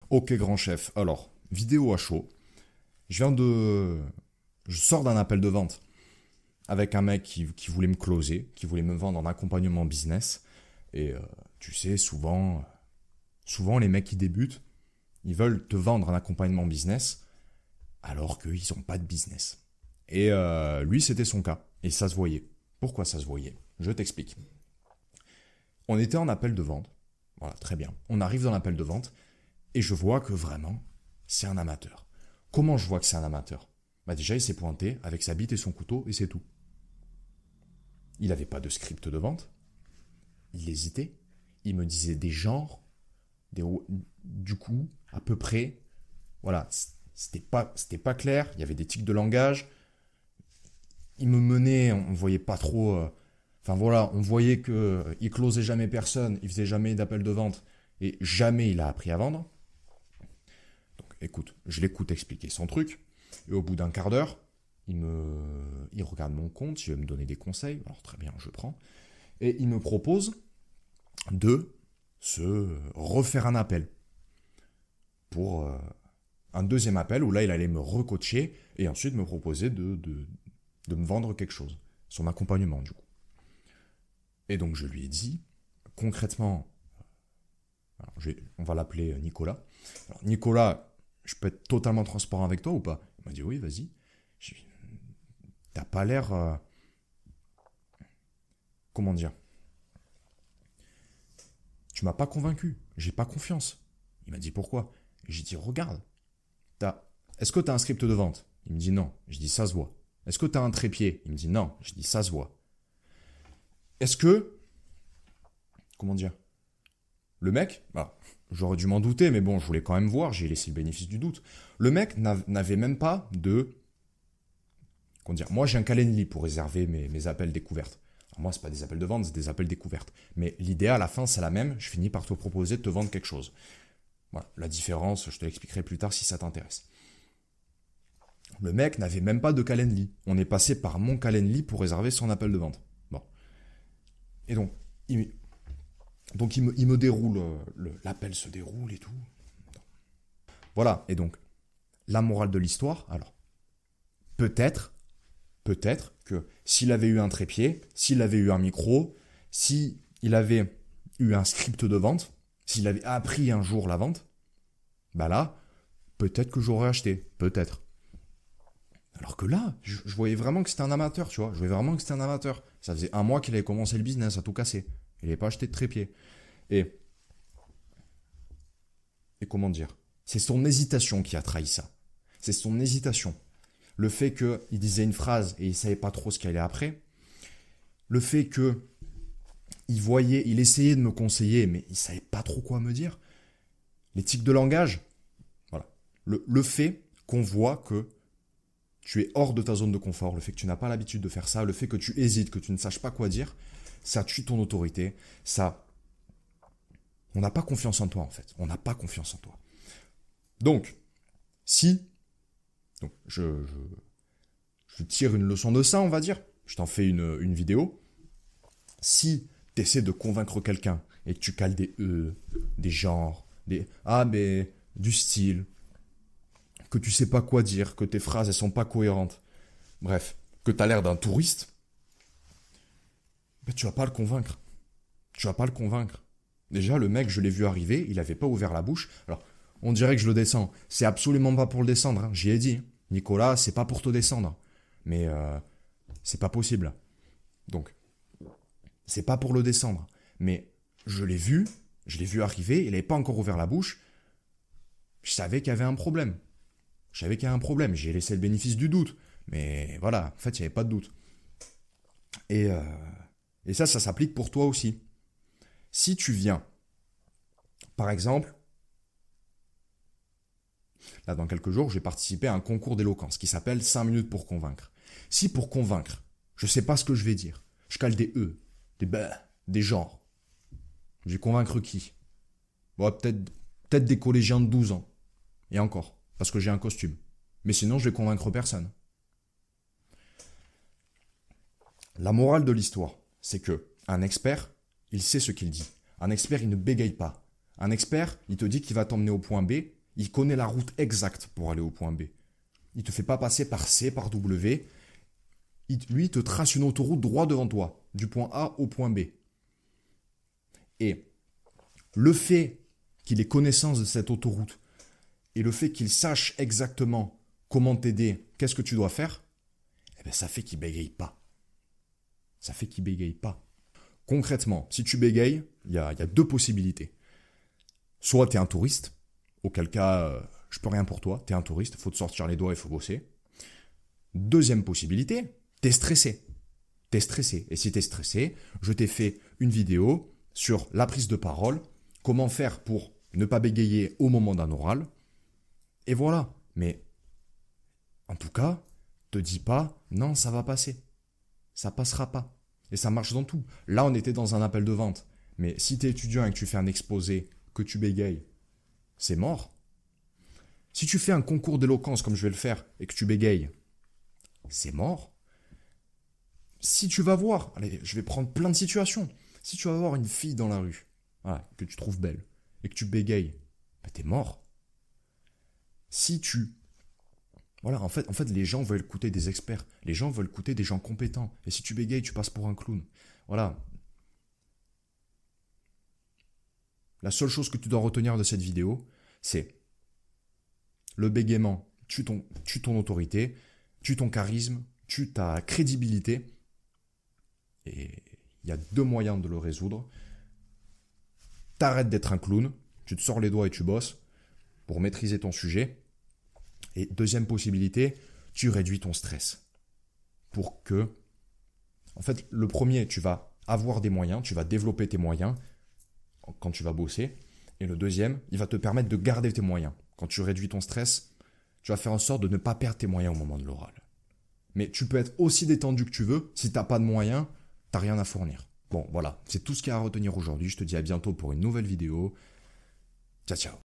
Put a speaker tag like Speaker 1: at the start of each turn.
Speaker 1: Ok, grand chef. Alors, vidéo à chaud. Je viens de... Je sors d'un appel de vente avec un mec qui voulait me closer, qui voulait me vendre en accompagnement business. Et tu sais, souvent les mecs qui débutent, ils veulent te vendre un accompagnement business alors qu'ils n'ont pas de business. Et lui, c'était son cas. Et ça se voyait. Pourquoi ça se voyait? Je t'explique. On était en appel de vente. Voilà, très bien. On arrive dans l'appel de vente et je vois que vraiment, c'est un amateur. Comment je vois que c'est un amateur? Bah déjà, il s'est pointé avec sa bite et son couteau et c'est tout. Il n'avait pas de script de vente. Il hésitait. Il me disait des genres, du coup, à peu près. Voilà, c'était pas clair. Il y avait des tics de langage. Il me menait, on ne voyait pas trop. Enfin voilà, on voyait que il closait jamais personne, il faisait jamais d'appel de vente et jamais il a appris à vendre. Donc écoute, je l'écoute expliquer son truc et au bout d'un quart d'heure, il regarde mon compte, il veut me donner des conseils. Alors très bien, je prends et il me propose de se refaire un appel pour un deuxième appel où là il allait me recoacher et ensuite me proposer de me vendre quelque chose, son accompagnement du coup. Et donc je lui ai dit, concrètement, on va l'appeler Nicolas. Alors, Nicolas, je peux être totalement transparent avec toi ou pas? Il m'a dit oui, vas-y. J'ai dit, t'as pas l'air... comment dire? Tu m'as pas convaincu, j'ai pas confiance. Il m'a dit pourquoi? J'ai dit regarde, est-ce que t'as un script de vente? Il me dit non. Je dis ça se voit. Est-ce que t'as un trépied? Il me dit non. Je dis ça se voit. Est-ce que... Comment dire? Le mec, bah, j'aurais dû m'en douter, mais bon, je voulais quand même voir, j'ai laissé le bénéfice du doute. Le mec n'avait même pas de... Comment dire? Moi, j'ai un Calendly pour réserver mes appels découvertes. Alors moi, c'est pas des appels de vente, c'est des appels découvertes. Mais l'idée, à la fin, c'est la même. Je finis par te proposer de te vendre quelque chose. Voilà, la différence, je te l'expliquerai plus tard si ça t'intéresse. Le mec n'avait même pas de Calendly. On est passé par mon Calendly pour réserver son appel de vente. Bon. Et donc, il me déroule, l'appel se déroule et tout. Voilà, et donc, la morale de l'histoire, alors, peut-être que s'il avait eu un trépied, s'il avait eu un micro, s'il avait eu un script de vente, s'il avait appris un jour la vente, bah là, peut-être que j'aurais acheté, peut-être. Alors que là, je voyais vraiment que c'était un amateur, tu vois, je voyais vraiment que c'était un amateur. Ça faisait un mois qu'il avait commencé le business, à tout casser. Il n'avait pas acheté de trépied. Et comment dire? C'est son hésitation qui a trahi ça. C'est son hésitation. Le fait qu'il disait une phrase et il savait pas trop ce qu'il allait après. Le fait que il essayait de me conseiller, mais il savait pas trop quoi me dire. Les tics de langage. Voilà. Le fait qu'on voit que tu es hors de ta zone de confort, le fait que tu n'as pas l'habitude de faire ça, le fait que tu hésites, que tu ne saches pas quoi dire, ça tue ton autorité, ça... On n'a pas confiance en toi, en fait. On n'a pas confiance en toi. Donc, je tire une leçon de ça, on va dire. Je t'en fais une vidéo. Si tu essaies de convaincre quelqu'un et que tu cales des des genres, mais du style, que tu sais pas quoi dire, que tes phrases elles sont pas cohérentes, bref, que tu as l'air d'un touriste, ben, tu vas pas le convaincre. Tu vas pas le convaincre. Déjà, le mec, je l'ai vu arriver, il avait pas ouvert la bouche. Alors, on dirait que je le descends. C'est absolument pas pour le descendre, hein. J'y ai dit. Nicolas, c'est pas pour te descendre. Mais c'est pas possible. Donc, c'est pas pour le descendre. Mais je l'ai vu arriver, il avait pas encore ouvert la bouche. Je savais qu'il y avait un problème. J'ai laissé le bénéfice du doute. Mais voilà, en fait, il n'y avait pas de doute. Et ça s'applique pour toi aussi. Si tu viens, par exemple, là dans quelques jours, je vais participer à un concours d'éloquence qui s'appelle 5 minutes pour convaincre. Si pour convaincre, je sais pas ce que je vais dire, je cale des des bah, des genres, je vais convaincre qui? Bon, peut-être des collégiens de 12 ans. Et encore, parce que j'ai un costume. Mais sinon, je vais convaincre personne. La morale de l'histoire, c'est que un expert, il sait ce qu'il dit. Un expert, il ne bégaye pas. Un expert, il te dit qu'il va t'emmener au point B, Il connaît la route exacte pour aller au point B. Il te fait pas passer par C, par W. Lui, il te trace une autoroute droit devant toi, du point A au point B. Et le fait qu'il ait connaissance de cette autoroute et le fait qu'il sache exactement comment t'aider, qu'est-ce que tu dois faire, eh ben, ça fait qu'il bégaye pas. Ça fait qu'il bégaye pas. Concrètement, si tu bégayes, il y a deux possibilités. Soit tu es un touriste, auquel cas, je peux rien pour toi, tu es un touriste, il faut te sortir les doigts, il faut bosser. Deuxième possibilité, t'es stressé. T'es stressé. Et si t'es stressé, je t'ai fait une vidéo sur la prise de parole, comment faire pour ne pas bégayer au moment d'un oral. Et voilà. Mais en tout cas, te dis pas, non, ça va passer. Ça passera pas. Et ça marche dans tout. Là, on était dans un appel de vente. Mais si tu es étudiant et que tu fais un exposé, que tu bégayes, c'est mort. Si tu fais un concours d'éloquence comme je vais le faire et que tu bégayes, c'est mort. Si tu vas voir, allez, je vais prendre plein de situations. Si tu vas voir une fille dans la rue, voilà, que tu trouves belle, et que tu bégayes, bah t'es mort. Si tu... Voilà, en fait, les gens veulent écouter des experts. Les gens veulent écouter des gens compétents. Et si tu bégayes, tu passes pour un clown. Voilà. La seule chose que tu dois retenir de cette vidéo, c'est le bégaiement tue ton autorité, tue ton charisme, tue ta crédibilité. Et il y a deux moyens de le résoudre. T'arrêtes d'être un clown, tu te sors les doigts et tu bosses pour maîtriser ton sujet. Et deuxième possibilité, tu réduis ton stress. Pour que... En fait, le premier, tu vas avoir des moyens, tu vas développer tes moyens quand tu vas bosser. Et le deuxième, il va te permettre de garder tes moyens. Quand tu réduis ton stress, tu vas faire en sorte de ne pas perdre tes moyens au moment de l'oral. Mais tu peux être aussi détendu que tu veux. Si tu n'as pas de moyens, tu n'as rien à fournir. Bon, voilà, c'est tout ce qu'il y a à retenir aujourd'hui. Je te dis à bientôt pour une nouvelle vidéo. Ciao, ciao.